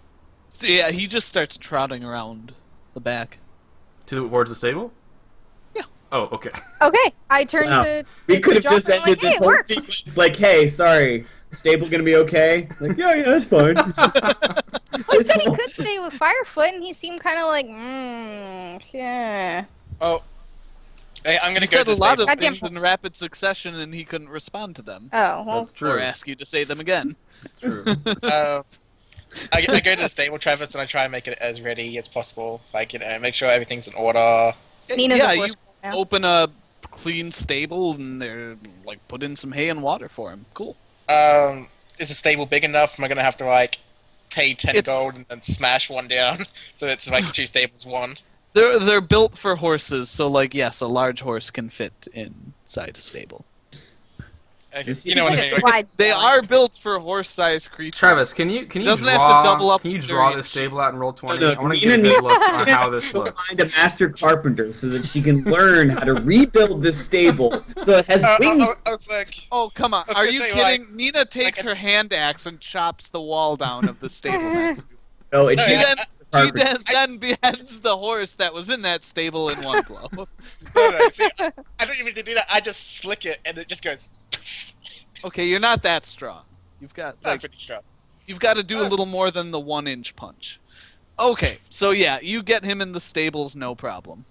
So, yeah, he just starts trotting around the back. Towards the stable? Yeah. Oh, okay. Okay, I turn Wow. to We to could have just Joffrey and I'm ended like, this hey, it whole works. sequence like, hey, sorry, stable gonna be okay? Like, yeah, that's fine. He said he could stay with Firefoot, and he seemed kind of like, yeah. Hey, I'm gonna You go said to a lot of Goddamn things in folks. rapid succession, and he couldn't respond to them. Oh well, That's true. Or ask you to say them again. True. I go to the stable, Travis, and I try and make it as ready as possible. Like, you know, make sure everything's in order. Nina's yeah, a you horse now. open a clean stable, and they're, like, put in some hay and water for him. Cool. Is the stable big enough? Am I gonna have to, like, pay 10 It's- gold and then smash one down? So it's like two stables, one. They're built for horses, so, like, yes, a large horse can fit inside a stable. This You know It's what I like mean? a Clydesdale. They are built for horse-sized creatures. Travis, can you Doesn't have to draw? double up Can you the draw variation. this stable out and roll 20? No, I want to Nina get a good needs- look on how this to looks. find a master carpenter so that she can learn how to rebuild this stable so it has wings. I was like, Oh, come on. I was Are gonna you say, kidding? Nina takes like her hand axe and chops the wall down of the stable next to her. No, it's No, She yeah, then, carpenter. then beheads the horse that was in that stable in one blow. no, see, I don't even do that. I just flick it and it just goes. Okay, you're not that strong. You've got I'm like pretty strong. you've got to do a little more than the 1-inch punch. Okay, so yeah, you get him in the stables, no problem.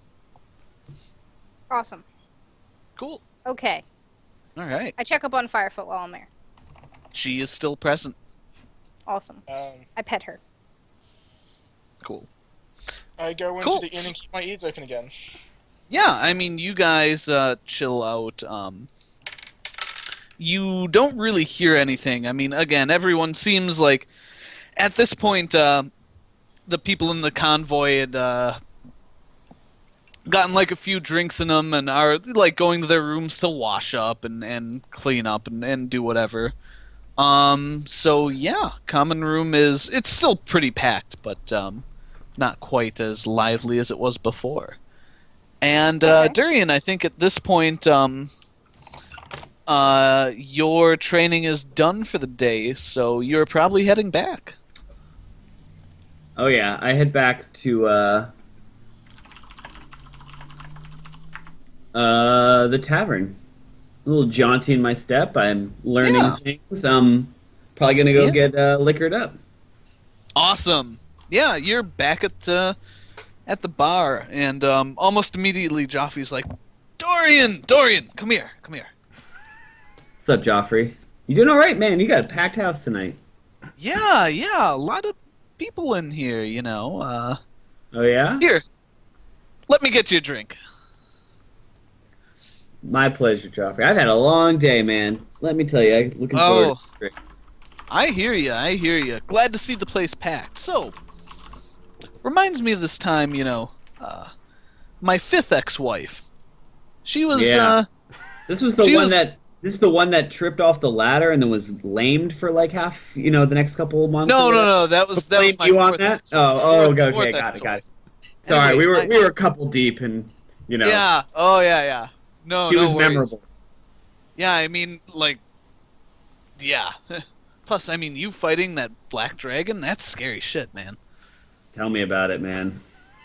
Awesome. Cool. Okay, All right, I check up on Firefoot while I'm there. she is still present. Awesome. I pet her. Cool. I go into Cool. the inn and keep my ears open again. Yeah, I mean, you guys chill out. You don't really hear anything. I mean, again, everyone seems like at this point, the people in the convoy had gotten like a few drinks in them and are like going to their rooms to wash up and clean up and do whatever. So yeah, common room it's still pretty packed, but not quite as lively as it was before. And Okay. Durian, I think at this point, your training is done for the day, so you're probably heading back. Oh yeah, I head back to the tavern. A little jaunty in my step. I'm learning Yeah. things. Probably gonna go Yeah. get liquored up. Awesome. Yeah, you're back at the bar, and almost immediately Joffrey's like, Dorian, come here. What's up, Joffrey? You doing all right, man? You got a packed house tonight. Yeah, a lot of people in here, you know. Oh yeah? Here, let me get you a drink. My pleasure, Joffrey. I've had a long day, man. Let me tell you, I'm looking forward to this drink. I hear you. Glad to see the place packed. So, reminds me of this time, you know, my 5th ex-wife. She was, Yeah. This was the She one was- that. This is the one that tripped off the ladder and then was lamed for like half, the next couple of months. or whatever? no, that was Blame my you on 4th that? ex-wife. Oh, okay, Fourth got it. ex-wife. Sorry, Anyway, we were a couple deep, and Yeah, oh yeah. No, she no was worries. memorable. Yeah, I mean, like, yeah. Plus, I mean, you fighting that black dragon, that's scary shit, man. Tell me about it, man.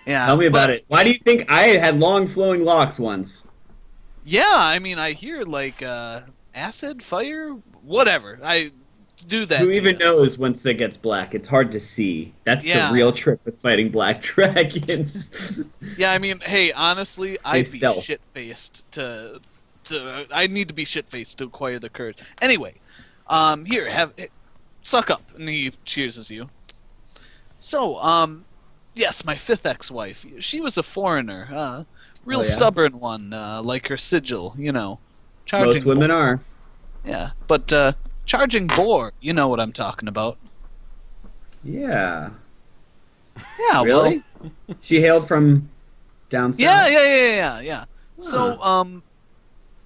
Yeah. Tell me about but- it. Why do you think I had long flowing locks once? Yeah, I mean, I hear, like, acid, fire, whatever. I do that. Who to even you. knows once it gets black? It's hard to see. That's Yeah. the real trick with fighting black dragons. Yeah, I mean, hey, honestly, I'd be stealth. shit-faced to I need to be shit-faced to acquire the courage. Anyway, here, suck up, and he cheerses you. So, yes, my 5th ex-wife. She was a foreigner, real Oh, yeah? stubborn one, like her sigil, you know. Charging Most women are. Yeah, but charging boar, you know what I'm talking about. Yeah. Yeah, Really? well, She hailed from down south. yeah. So, Huh.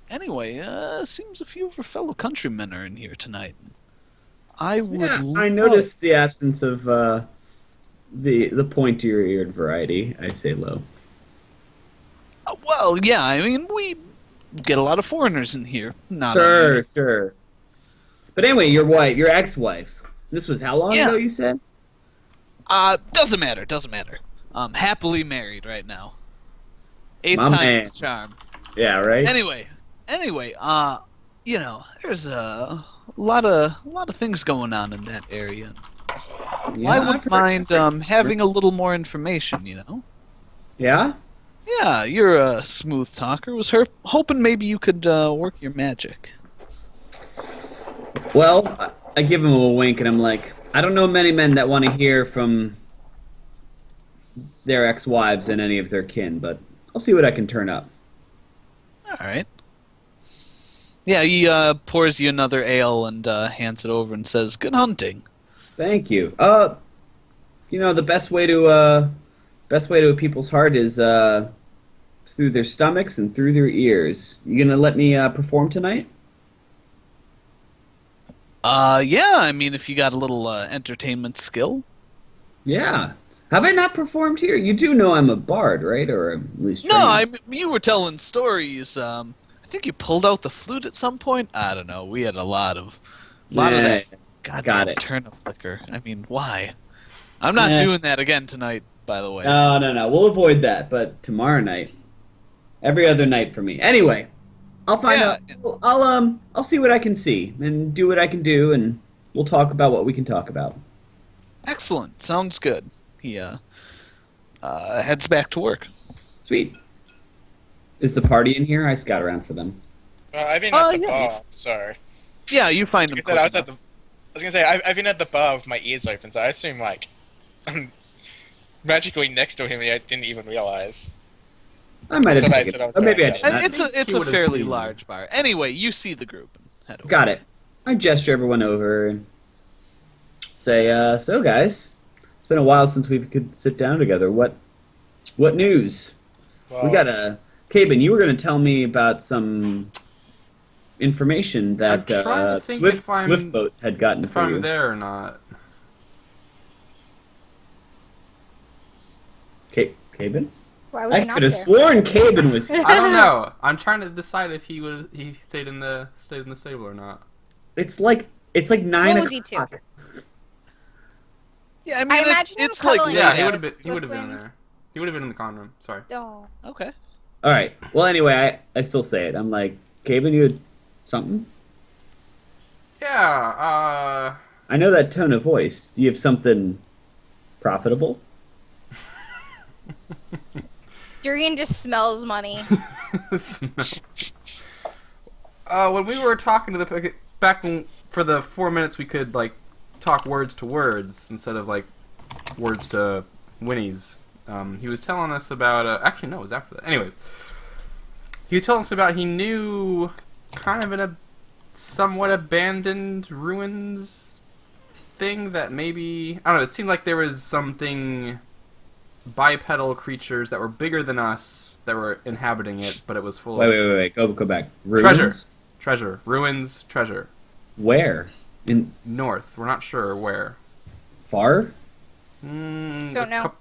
anyway, seems a few of her fellow countrymen are in here tonight. I would. Yeah, I noticed the absence of the pointier-eared variety. I say low. Well, yeah. I mean, we get a lot of foreigners in here. Not Sure. But anyway, your ex-wife. This was how long Yeah. ago? You said. Doesn't matter. Happily married right now. 8th My time's man. the charm. Yeah. Right. Anyway, you know, there's a lot of things going on in that area. Yeah, I I've wouldn't heard- mind I've heard having a rumors. little more information, you know? Yeah. Yeah, you're a smooth talker. Was hoping maybe you could work your magic. Well, I give him a wink, and I'm like, I don't know many men that want to hear from their ex-wives and any of their kin, but I'll see what I can turn up. All right. Yeah, he pours you another ale and hands it over and says, "Good hunting." Thank you. The best way to a people's heart is through their stomachs and through their ears. You gonna let me perform tonight? Yeah, I mean, if you got a little entertainment skill. Yeah. Have I not performed here? You do know I'm a bard, right? Or at least No, trained. you were telling stories. I think you pulled out the flute at some point. I don't know. We had a lot of that Got goddamn it. turnip liquor. I mean, why? I'm not Eh. doing that again tonight, by the way. No. We'll avoid that. But tomorrow night, every other night for me. Anyway, I'll find Yeah. out. I'll see what I can see and do what I can do, and we'll talk about what we can talk about. Excellent. Sounds good. He heads back to work. Sweet. Is the party in here? I scout around for them. I've been at the yeah, bar. Sorry. Yeah, you find him. Like I said, quick I was enough. at the. I was gonna say I've been at the bar with my ears open, so I assume like I'm magically next to him, and I didn't even realize. I might have That's what I taken said I was or maybe I doing. didn't. And it's he a would've fairly seen. large bar. Anyway, you see the group and head over. Got it. I gesture everyone over and say, so guys, it's been a while since we could sit down together. What news? Well, We got a... Cabin, you were going to tell me about some information that I'm trying to think if I'm- Swiftboat had gotten If for I'm you. there or not. Caben? Why would I you not could have there? sworn Caben was here. I don't know. I'm trying to decide if he stayed in the stable or not. It's like 9 What was he to? o'clock. Yeah, I mean, I it's, imagine him it's like cuddling Yeah, with he would have been. He Swiftwind. would have been there. He would have been in the con room. Sorry. Oh. okay. All right. Well, anyway, I still say it. I'm like, Caben, you had something? Yeah. I know that tone of voice. Do you have something profitable? Durian just smells money. Smell. When we were talking to the back when, for the 4 minutes we could like talk words to words instead of like words to Winnie's. He was telling us about. Actually, no, it was after that. Anyways, he was telling us about he knew kind of in a somewhat abandoned ruins thing that maybe I don't know. It seemed like there was something bipedal creatures that were bigger than us that were inhabiting it, but it was full of Wait. Go back. Ruins? treasure, ruins, treasure. Where? In North. We're not sure where. far? Don't know.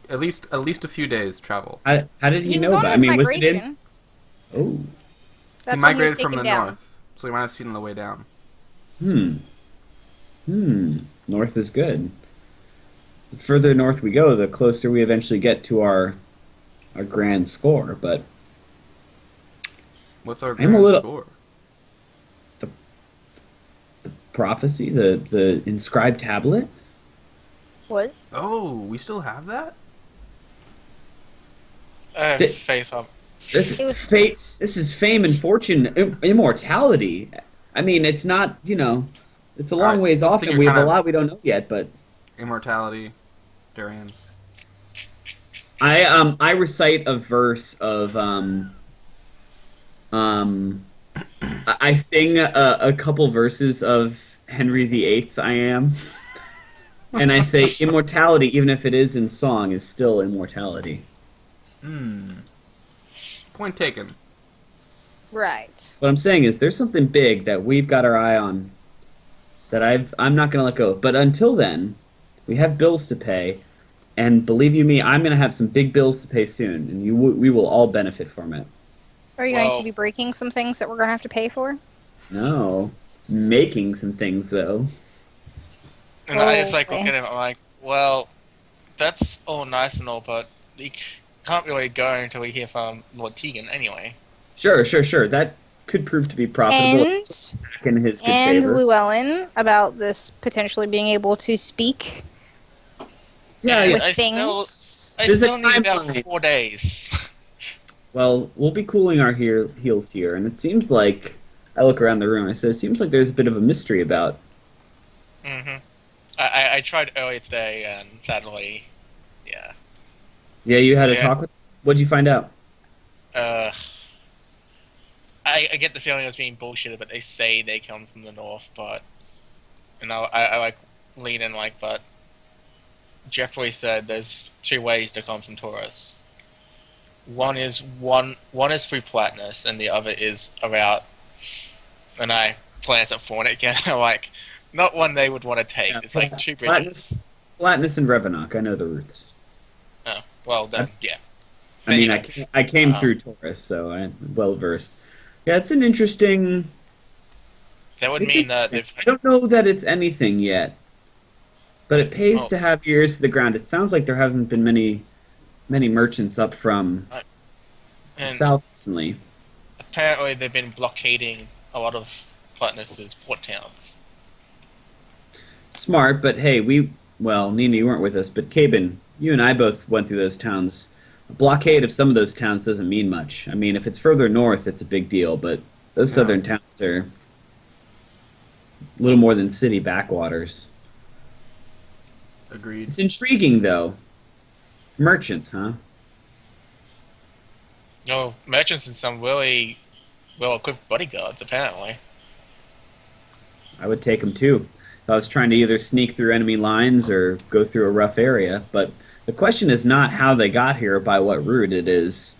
At least a few days travel. How did he, He was know on that? I his mean, was it migration. in? Oh. That's He when he was migrated from taken the down. north, so he might have seen on the way down. North is good. The further north we go, the closer we eventually get to our grand score. But What's our I'm a grand little- score? prophecy, the inscribed tablet. What? Oh, we still have that? Th- Face up. This It was- this is fame and fortune, immortality. I mean, it's not, it's a long Alright, ways let's off, think and we you're have a kinda- lot we don't know yet. But Immortality, Durian. I recite a verse of I sing a couple verses of Henry VIII. I am, and I say immortality, even if it is in song, is still immortality. Point taken. Right. What I'm saying is, there's something big that we've got our eye on that I'm not going to let go of. But until then, we have bills to pay, and believe you me, I'm going to have some big bills to pay soon, and we will all benefit from it. Are you going Well- to be breaking some things that we're going to have to pay for? No, making some things though. And I just okay. look at him. I'm like, well, that's all nice and all, but you can't really go until we hear from Lord Tegan anyway. Sure. That could prove to be profitable And back in his good and favor. Llewellyn about this potentially being able to speak Yeah, And with I things. I There's a still need about timeline. 4 days. well, we'll be cooling our heels here, and it seems like I look around the room. I say, it seems like there's a bit of a mystery about. hmm I tried earlier today, and sadly, yeah. Yeah, you had a Yeah. talk with. What'd you find out? I get the feeling it was being bullshitted, but they say they come from the north, but I like lean in like, but Jeffrey said there's 2 ways to come from Taurus. One is through Platinus, and the other is around. And I glance at Fawn again. I'm like, not one they would want to take. Yeah, It's like 2 Platinus. bridges. Platinus and Revenok. I know the routes. Oh, well then, yeah. I mean, Anyway. I came through Taurus, so I'm well versed. Yeah, it's an interesting. That would It's mean that interesting. if I don't know that it's anything yet, but it pays Oh. to have ears to the ground. It sounds like there hasn't been many merchants up from the and south recently. apparently they've been blockading a lot of Platinus's port towns. Smart, but hey, Nina, you weren't with us, but Caben, you and I both went through those towns. A blockade of some of those towns doesn't mean much. I mean, if it's further north, it's a big deal, but those Yeah. southern towns are a little more than city backwaters. Agreed. It's intriguing, though. Merchants, huh? No, merchants and some really well-equipped bodyguards, apparently. I would take them too. If I was trying to either sneak through enemy lines or go through a rough area. But the question is not how they got here or by what route. It is.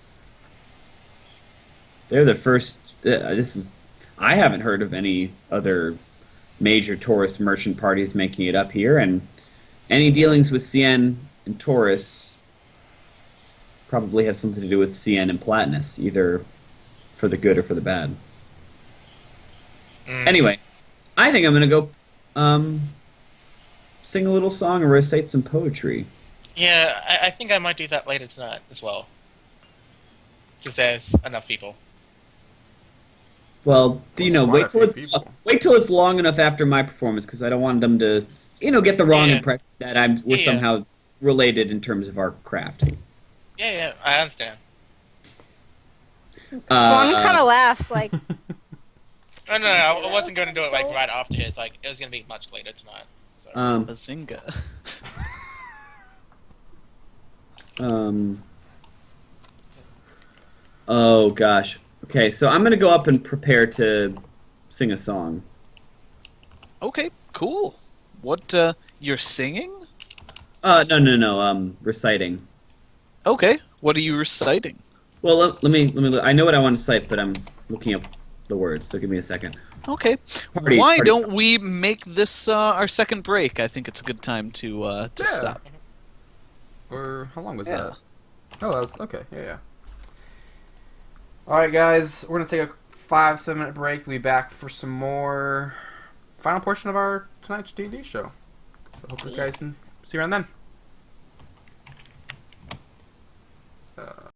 They're the first. I haven't heard of any other major Taurus merchant parties making it up here, and any dealings with CN and Taurus probably have something to do with CN and Platinus, either for the good or for the bad. Anyway, I think I'm going to go sing a little song or recite some poetry. Yeah, I think I might do that later tonight as well. Because there's enough people. Well, Well, wait till it's long enough after my performance, because I don't want them to, get the wrong Yeah. impression that we're Yeah. somehow related in terms of our craft. Yeah, I understand. Vaughn kind of laughs like, No, I wasn't going to do it like right after his. Like it was going to be much later tonight. So. Bazinga. Oh gosh. Okay, so I'm gonna go up and prepare to sing a song. Okay, cool. What, you're singing? No. Reciting. Okay, what are you reciting? Well, let me. I know what I want to cite, but I'm looking up the words. So give me a second. Okay. Party- Why party don't time. we make this our second break? I think it's a good time to Yeah. stop. Or how long was Yeah. that? Oh, that was okay. Yeah. All right, guys, we're gonna take a 5-7 minute break. We'll be back for some more final portion of our tonight's D&D show. So hope you guys can see you around then.